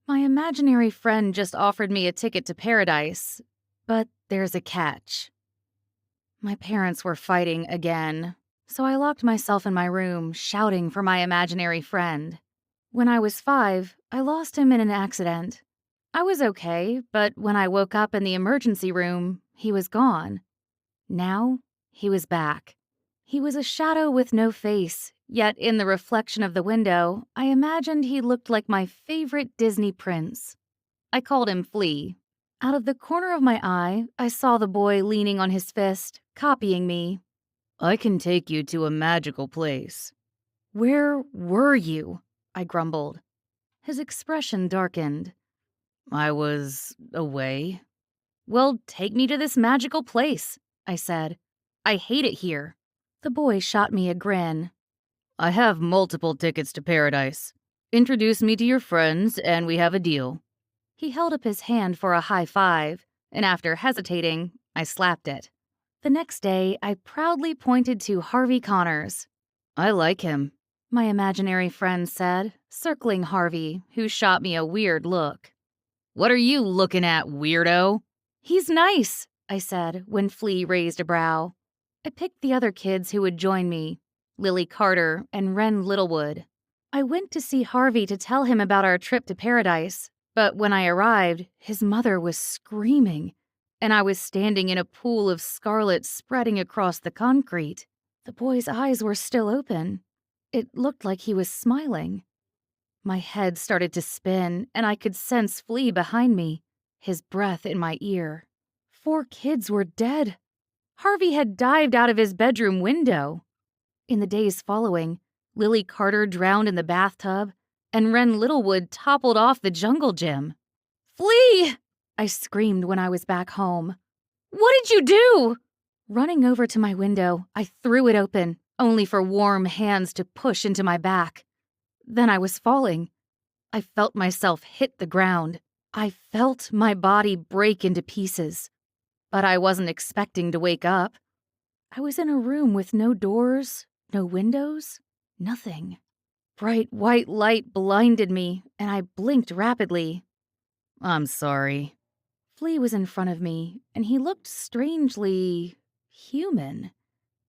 My imaginary friend just offered me a ticket to paradise, but there's a catch. My parents were fighting again, so I locked myself in my room, shouting for my imaginary friend. When I was 5, I lost him in an accident. I was okay, but when I woke up in the emergency room, he was gone. Now, he was back. He was a shadow with no face, yet in the reflection of the window, I imagined he looked like my favorite Disney prince. I called him Flea. Out of the corner of my eye, I saw the boy leaning on his fist, copying me. I can take you to a magical place. Where were you? I grumbled. His expression darkened. I was away. Well, take me to this magical place, I said. I hate it here. The boy shot me a grin. I have multiple tickets to paradise. Introduce me to your friends, and we have a deal. He held up his hand for a high five, and after hesitating, I slapped it. The next day, I proudly pointed to Harvey Connors. I like him, my imaginary friend said, circling Harvey, who shot me a weird look. What are you looking at, weirdo? He's nice, I said when Flea raised a brow. I picked the other kids who would join me, Lily Carter and Wren Littlewood. I went to see Harvey to tell him about our trip to paradise, but when I arrived, his mother was screaming, and I was standing in a pool of scarlet spreading across the concrete. The boy's eyes were still open. It looked like he was smiling. My head started to spin, and I could sense Flea behind me, his breath in my ear. 4 kids were dead. Harvey had dived out of his bedroom window. In the days following, Lily Carter drowned in the bathtub, and Wren Littlewood toppled off the jungle gym. Flea! I screamed when I was back home. What did you do? Running over to my window, I threw it open, only for warm hands to push into my back. Then I was falling. I felt myself hit the ground. I felt my body break into pieces. But I wasn't expecting to wake up. I was in a room with no doors, no windows, nothing. Bright white light blinded me, and I blinked rapidly. I'm sorry. Flea was in front of me, and he looked strangely human.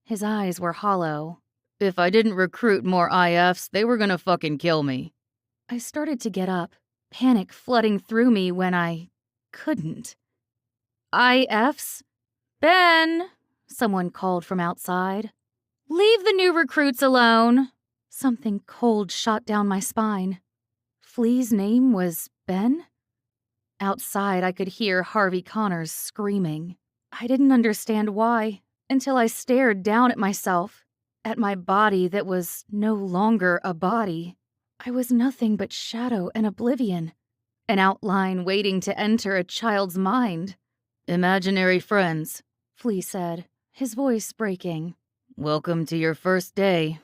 His eyes were hollow. If I didn't recruit more IFs, they were gonna fucking kill me. I started to get up, panic flooding through me when I couldn't. IFs? Ben, someone called from outside. Leave the new recruits alone. Something cold shot down my spine. Flea's name was Ben? Outside, I could hear Harvey Connors screaming. I didn't understand why until I stared down at myself, at my body that was no longer a body. I was nothing but shadow and oblivion, an outline waiting to enter a child's mind. Imaginary friends, Flea said, his voice breaking. Welcome to your first day.